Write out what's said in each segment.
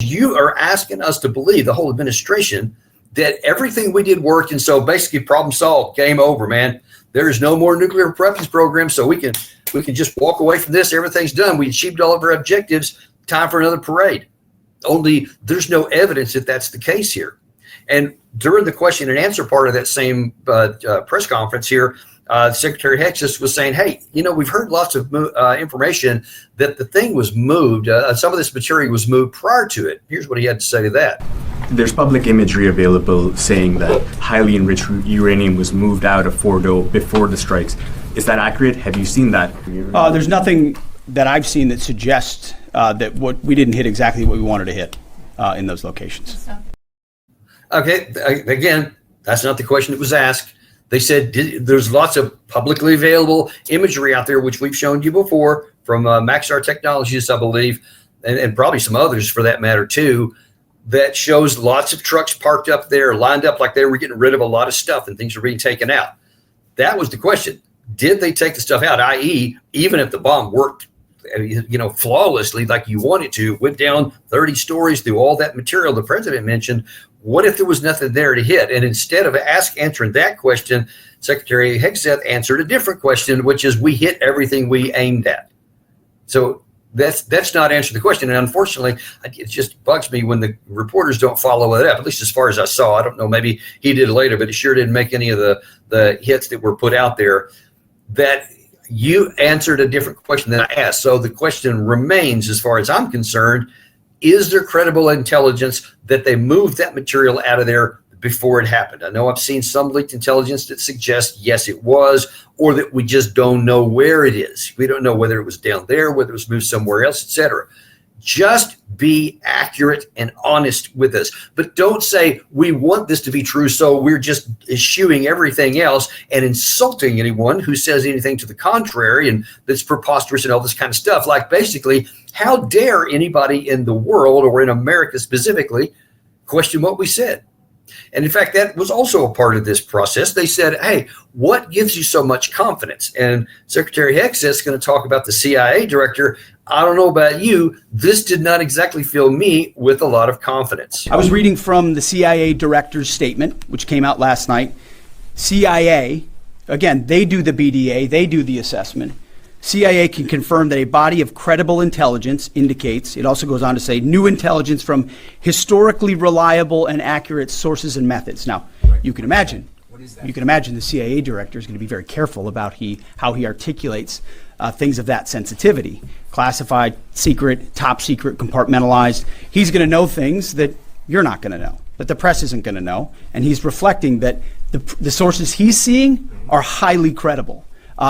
you are asking us to believe, the whole administration, that everything we did worked, and so basically problem solved, game over, man. There is no more nuclear weapons program, so we can just walk away from this. Everything's done. We achieved all of our objectives. Time for another parade. Only there's no evidence that that's the case here. And during the question and answer part of that same press conference here, Secretary Hexus was saying, hey, we've heard lots of information that the thing was moved. Some of this material was moved prior to it. Here's what he had to say to that. There's public imagery available saying that highly enriched uranium was moved out of Fordo before the strikes. Is that accurate? Have you seen that? There's nothing that I've seen that suggests that we didn't hit exactly what we wanted to hit in those locations. Okay, again, that's not the question that was asked. They said there's lots of publicly available imagery out there, which we've shown you before from Maxar Technologies, I believe, and probably some others for that matter too, that shows lots of trucks parked up there, lined up like they were getting rid of a lot of stuff and things were being taken out. That was the question. Did they take the stuff out? I.e., even if the bomb worked, flawlessly like you want it to, went down 30 stories through all that material the president mentioned, what if there was nothing there to hit? And instead of answering that question, Secretary Hexus answered a different question, which is we hit everything we aimed at. So that's not answering the question. And unfortunately, it just bugs me when the reporters don't follow it up, at least as far as I saw. I don't know, maybe he did later, but he sure didn't make any of the hits that were put out there. That you answered a different question than I asked. So the question remains, as far as I'm concerned, is there credible intelligence that they moved that material out of there before it happened? I know I've seen some leaked intelligence that suggests, yes, it was, or that we just don't know where it is. We don't know whether it was down there, whether it was moved somewhere else, etc. Just be accurate and honest with us. But don't say, we want this to be true, so we're just eschewing everything else and insulting anyone who says anything to the contrary and that's preposterous and all this kind of stuff. Like, basically, how dare anybody in the world, or in America specifically, question what we said? And in fact, that was also a part of this process. They said, hey, what gives you so much confidence? And Secretary Hexus is going to talk about the CIA director. I don't know about you, this did not exactly fill me with a lot of confidence. I was reading from the CIA director's statement, which came out last night. CIA, again, they do the BDA, they do the assessment. CIA can confirm that a body of credible intelligence indicates, it also goes on to say, new intelligence from historically reliable and accurate sources and methods. Now, you can imagine the CIA director is going to be very careful about how he articulates things of that sensitivity. Classified, secret, top secret, compartmentalized. He's going to know things that you're not going to know, that the press isn't going to know. And he's reflecting that the sources he's seeing are highly credible.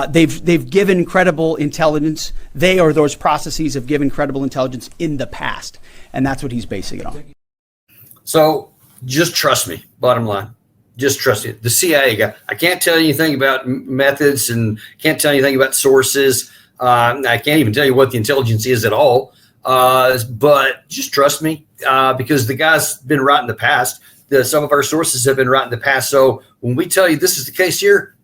They've given credible intelligence. They, or those processes, have given credible intelligence in the past. And that's what he's basing it on. So just trust me, bottom line. Just trust it. The CIA guy, I can't tell you anything about methods and can't tell you anything about sources. I can't even tell you what the intelligence is at all. But just trust me, because the guy's been right in the past. Some of our sources have been right in the past. So when we tell you this is the case here,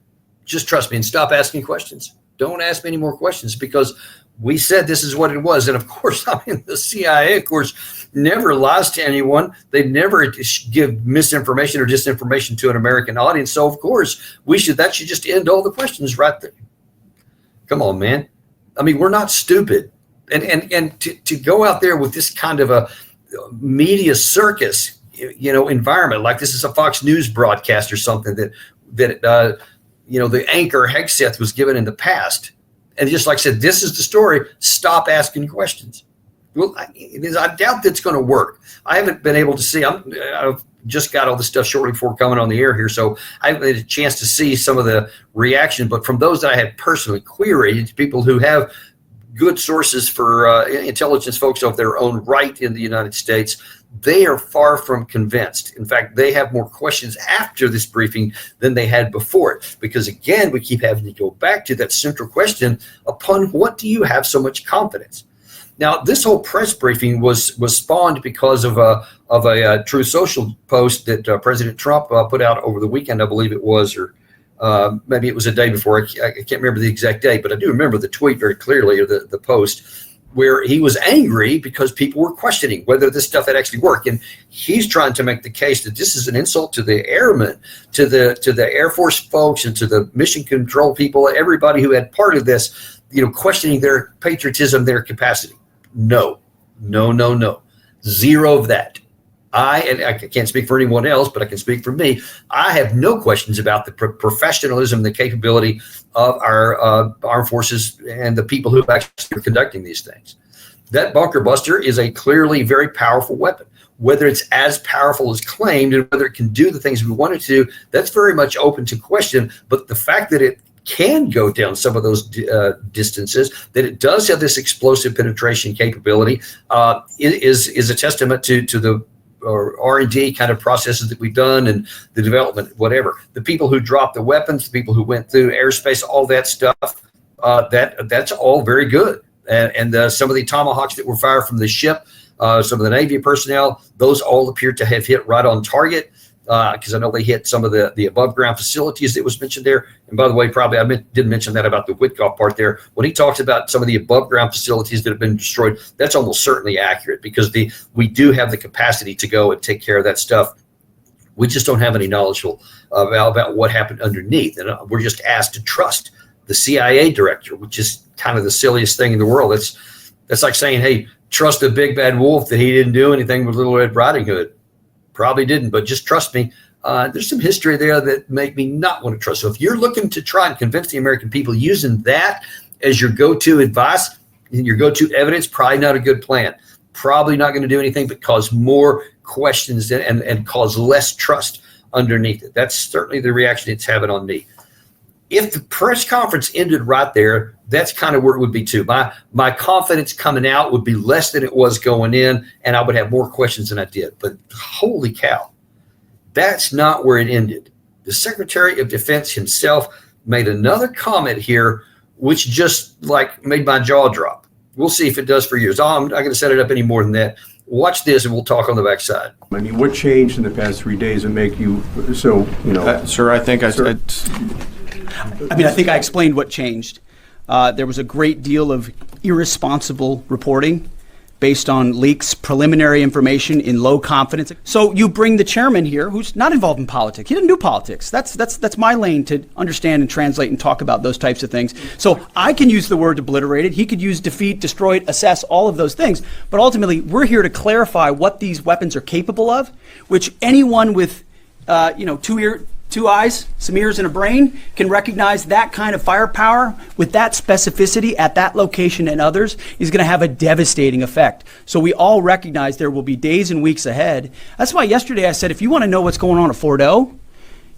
just trust me and stop asking questions. Don't ask me any more questions, because we said this is what it was. And of course, the CIA, of course, never lies to anyone. They never give misinformation or disinformation to an American audience. So of course, that should just end all the questions right there. Come on, man. I mean, we're not stupid. And to go out there with this kind of a media circus, environment, like this is a Fox News broadcast or something that the anchor Hexus was given in the past. And just like I said, this is the story. Stop asking questions. Well, I doubt that's going to work. I haven't been able to see. I've just got all this stuff shortly before coming on the air here, so I haven't had a chance to see some of the reaction. But from those that I have personally queried, people who have good sources for intelligence folks of their own right in the United States, they are far from convinced. In fact, they have more questions after this briefing than they had before it. Because again, we keep having to go back to that central question, upon what do you have so much confidence? Now, this whole press briefing was spawned because of a Truth Social post that President Trump put out over the weekend, I believe it was, or maybe it was a day before. I can't remember the exact date, but I do remember the tweet very clearly, or the post, where he was angry because people were questioning whether this stuff had actually worked. And he's trying to make the case that this is an insult to the airmen, to the Air Force folks, and to the mission control people, everybody who had part of this, questioning their patriotism, their capacity. No. Zero of that. I can't speak for anyone else, but I can speak for me. I have no questions about the professionalism, the capability of our armed forces and the people who actually are conducting these things. That bunker buster is a clearly very powerful weapon. Whether it's as powerful as claimed and whether it can do the things we want it to, that's very much open to question. But the fact that it can go down some of those distances, that it does have this explosive penetration capability, is a testament to the R&D kind of processes that we've done and the development, whatever. The people who dropped the weapons, the people who went through airspace, all that stuff, that's all very good. And some of the Tomahawks that were fired from the ship, some of the Navy personnel, those all appear to have hit right on target, because I know they hit some of the above ground facilities that was mentioned there. And by the way, probably didn't mention that about the Witkoff part there. When he talks about some of the above ground facilities that have been destroyed, that's almost certainly accurate, because we do have the capacity to go and take care of that stuff. We just don't have any knowledge about what happened underneath. And we're just asked to trust the CIA director, which is kind of the silliest thing in the world. That's like saying, hey, trust the big bad wolf that he didn't do anything with Little Red Riding Hood. Probably didn't, but just trust me. There's some history there that make me not want to trust. So if you're looking to try and convince the American people using that as your go-to advice and your go-to evidence, probably not a good plan. Probably not going to do anything but cause more questions and cause less trust underneath it. That's certainly the reaction it's having on me. If the press conference ended right there, that's kind of where it would be too. My confidence coming out would be less than it was going in, and I would have more questions than I did. But holy cow, that's not where it ended. The Secretary of Defense himself made another comment here, which just made my jaw drop. We'll see if it does for yours. I'm not going to set it up any more than that. Watch this, and we'll talk on the backside. I mean, what changed in the past 3 days that make you so, Sir, I think I think I explained what changed. There was a great deal of irresponsible reporting based on leaks, preliminary information in low confidence. So you bring the chairman here, who's not involved in politics. He didn't do politics. That's my lane to understand and translate and talk about those types of things. So I can use the word obliterated. He could use defeat, destroyed, assess, all of those things. But ultimately, we're here to clarify what these weapons are capable of, which anyone with, two eyes, some ears, and a brain can recognize that kind of firepower with that specificity at that location and others is going to have a devastating effect. So we all recognize there will be days and weeks ahead. That's why yesterday I said, if you want to know what's going on at Fordo,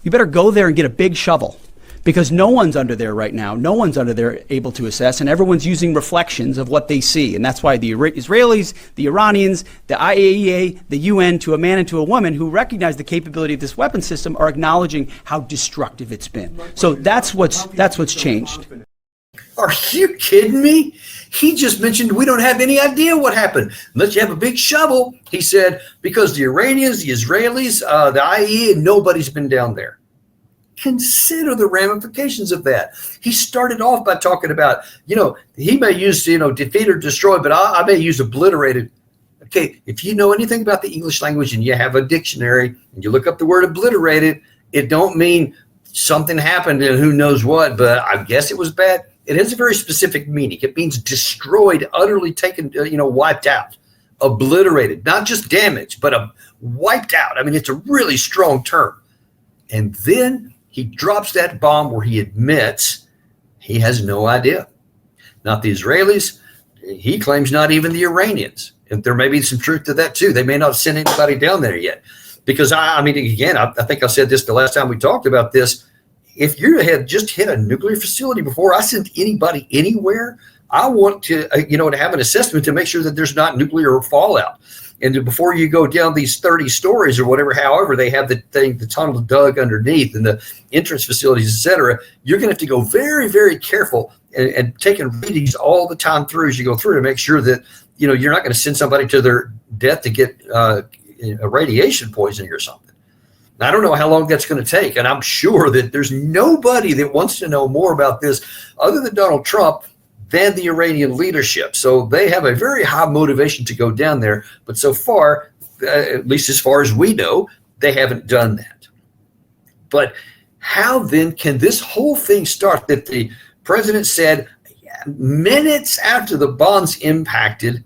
you better go there and get a big shovel, because no one's under there right now. No one's under there able to assess, and everyone's using reflections of what they see. And that's why the Israelis, the Iranians, the IAEA, the UN, to a man and to a woman who recognize the capability of this weapon system, are acknowledging how destructive it's been. So that's what's changed. Are you kidding me? He just mentioned we don't have any idea what happened. Unless you have a big shovel, he said, because the Iranians, the Israelis, the IAEA, nobody's been down there. Consider the ramifications of that. He started off by talking about, he may use, defeat or destroy, but I may use obliterated. Okay, if you know anything about the English language and you have a dictionary and you look up the word obliterated, it don't mean something happened and who knows what, but I guess it was bad. It has a very specific meaning. It means destroyed, utterly taken, wiped out, obliterated, not just damaged, but wiped out. I mean, it's a really strong term. And then he drops that bomb where he admits he has no idea. Not the Israelis. He claims not even the Iranians. And there may be some truth to that too. They may not have sent anybody down there yet. Because I think I said this the last time we talked about this. If you had just hit a nuclear facility before I sent anybody anywhere, I want to, to have an assessment to make sure that there's not nuclear fallout. And before you go down these 30 stories or whatever, however they have the tunnel dug underneath and the entrance facilities, et cetera, you're going to have to go very, very careful and taking readings all the time through as you go through to make sure that, you're not going to send somebody to their death to get a radiation poisoning or something. I don't know how long that's going to take. And I'm sure that there's nobody that wants to know more about this other than Donald Trump. than the Iranian leadership. So they have a very high motivation to go down there. But so far, at least as far as we know, they haven't done that. But how then can this whole thing start that the president said minutes after the bombs impacted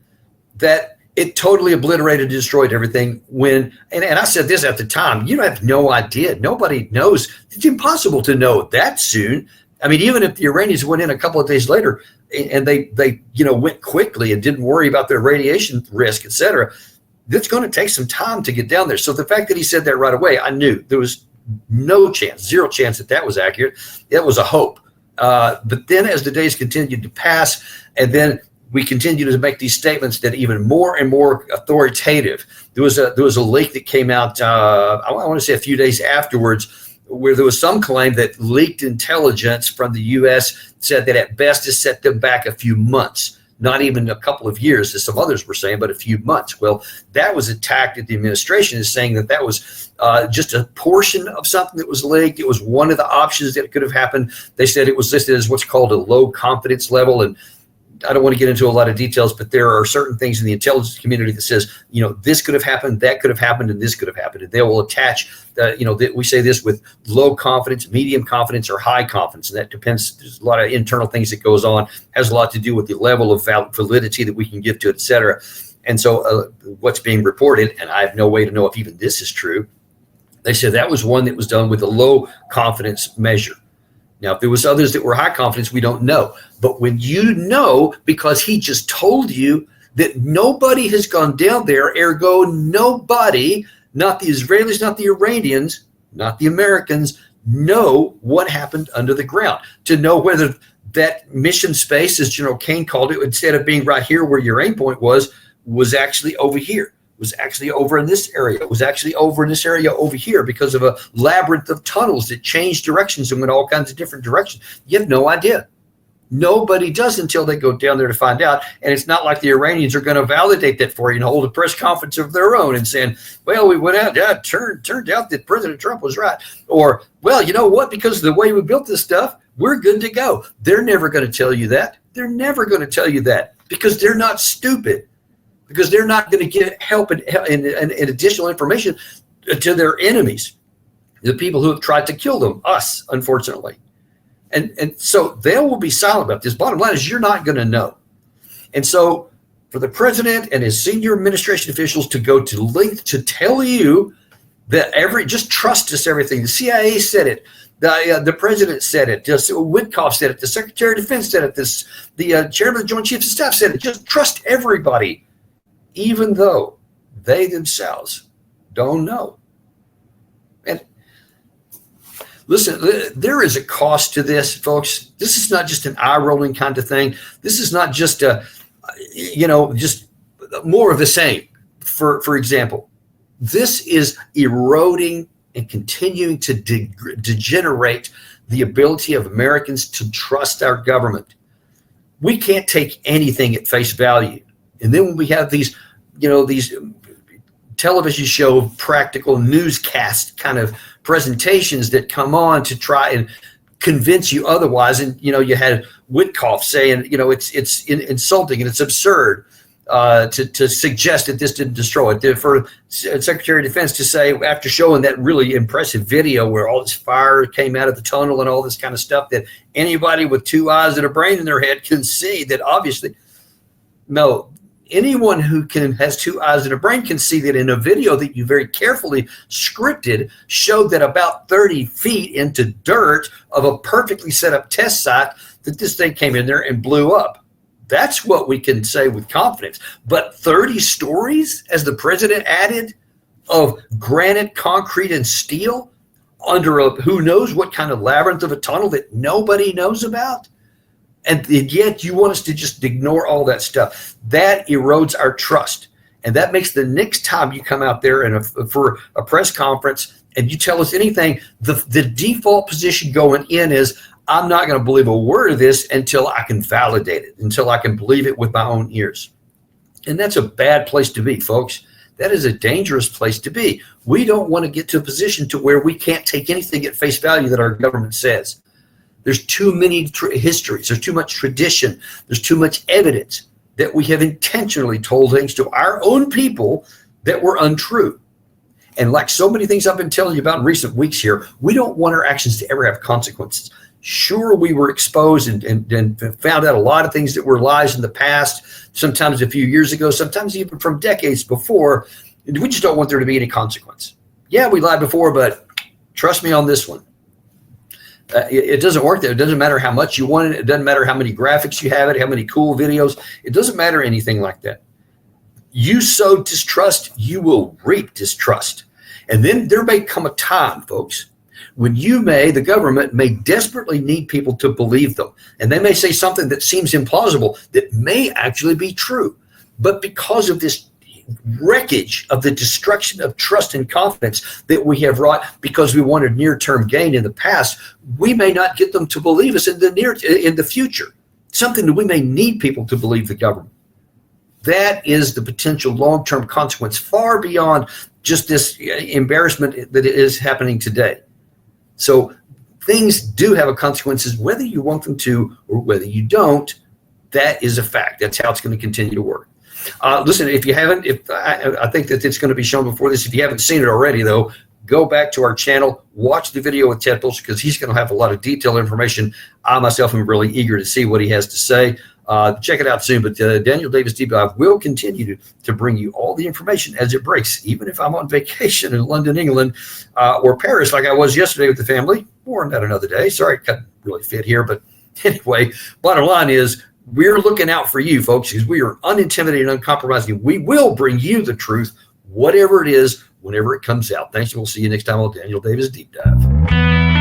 that it totally obliterated and destroyed everything when, and I said this at the time, you have no idea. Nobody knows. It's impossible to know that soon. I mean, even if the Iranians went in a couple of days later and they went quickly and didn't worry about their radiation risk, et cetera, it's going to take some time to get down there. So the fact that he said that right away, I knew there was no chance, zero chance that was accurate. It was a hope. But then as the days continued to pass, and then we continue to make these statements that even more and more authoritative. There was a leak that came out, I want to say a few days afterwards, where there was some claim that leaked intelligence from the U.S. said that at best it set them back a few months, not even a couple of years, as some others were saying, but a few months. Well, that was attacked at the administration as saying that was just a portion of something that was leaked. It was one of the options that could have happened. They said it was listed as what's called a low confidence level, and I don't want to get into a lot of details, but there are certain things in the intelligence community that says, this could have happened, that could have happened, and this could have happened. And they will attach, we say this with low confidence, medium confidence, or high confidence. And that depends. There's a lot of internal things that goes on, has a lot to do with the level of validity that we can give to it, et cetera. And so what's being reported, and I have no way to know if even this is true, they said that was one that was done with a low confidence measure. Now, if there was others that were high confidence, we don't know. But when you know, because he just told you that nobody has gone down there, ergo nobody, not the Israelis, not the Iranians, not the Americans, know what happened under the ground. To know whether that mission space, as General Kane called it, instead of being right here where your aim point was actually over here. Was actually over in this area, was actually over in this area over here because of a labyrinth of tunnels that changed directions and went all kinds of different directions. You have no idea. Nobody does until they go down there to find out. And it's not like the Iranians are going to validate that for you and hold a press conference of their own and saying, well, we went out, yeah, turned out that President Trump was right. Or, well, you know what, because of the way we built this stuff, we're good to go. They're never going to tell you that. They're never going to tell you that because they're not stupid. Because they're not going to get help and additional information to their enemies, the people who have tried to kill them, us, unfortunately. And so they will be silent about this. Bottom line is you're not going to know. And so for the president and his senior administration officials to go to length to tell you that just trust us everything. The CIA said it. The president said it. Just Witkoff said it. The Secretary of Defense said it. The chairman of the Joint Chiefs of Staff said it. Just trust everybody, even though they themselves don't know. And listen, there is a cost to this, folks. This is not just an eye-rolling kind of thing. This is not just just more of the same. For example, this is eroding and continuing to degenerate the ability of Americans to trust our government. We can't take anything at face value. And then when we have these television show practical newscast kind of presentations that come on to try and convince you otherwise, and you had Witkoff saying it's insulting and it's absurd to suggest that this didn't destroy it. For Secretary of Defense to say, after showing that really impressive video where all this fire came out of the tunnel and all this kind of stuff, that anybody with two eyes and a brain in their head can see that obviously, no, anyone who has two eyes and a brain can see that in a video that you very carefully scripted showed that about 30 feet into dirt of a perfectly set up test site that this thing came in there and blew up. That's what we can say with confidence. But 30 stories, as the president added, of granite, concrete, and steel under who knows what kind of labyrinth of a tunnel that nobody knows about? And yet you want us to just ignore all that stuff. That erodes our trust. And that makes the next time you come out there for a press conference and you tell us anything, the default position going in is, I'm not going to believe a word of this until I can validate it, until I can believe it with my own ears. And that's a bad place to be, folks. That is a dangerous place to be. We don't want to get to a position to where we can't take anything at face value that our government says. There's too many histories. There's too much tradition. There's too much evidence that we have intentionally told things to our own people that were untrue. And like so many things I've been telling you about in recent weeks here, we don't want our actions to ever have consequences. Sure, we were exposed and found out a lot of things that were lies in the past, sometimes a few years ago, sometimes even from decades before. We just don't want there to be any consequence. Yeah, we lied before, but trust me on this one. It doesn't work there. It doesn't matter how much you want it. It doesn't matter how many graphics you have it, how many cool videos. It doesn't matter anything like that. You sow distrust, you will reap distrust. And then there may come a time, folks, when the government may desperately need people to believe them. And they may say something that seems implausible that may actually be true. But because of this wreckage of the destruction of trust and confidence that we have wrought because we wanted near-term gain in the past, we may not get them to believe us in the future. Something that we may need people to believe the government. That is the potential long-term consequence, far beyond just this embarrassment that is happening today. So things do have consequences, whether you want them to or whether you don't. That is a fact. That's how it's going to continue to work. Listen, if you haven't, I think that it's going to be shown before this. If you haven't seen it already, though, go back to our channel, watch the video with Ted Pulse, because he's going to have a lot of detailed information. I myself am really eager to see what he has to say. Check it out soon. But Daniel Davis Deep Dive will continue to bring you all the information as it breaks, even if I'm on vacation in London, England, or Paris, like I was yesterday with the family. More on that another day. Sorry, it couldn't really fit here. But anyway, bottom line is, we're looking out for you, folks, because we are unintimidated and uncompromising. We will bring you the truth, whatever it is, whenever it comes out. Thanks, and we'll see you next time on Daniel Davis Deep Dive.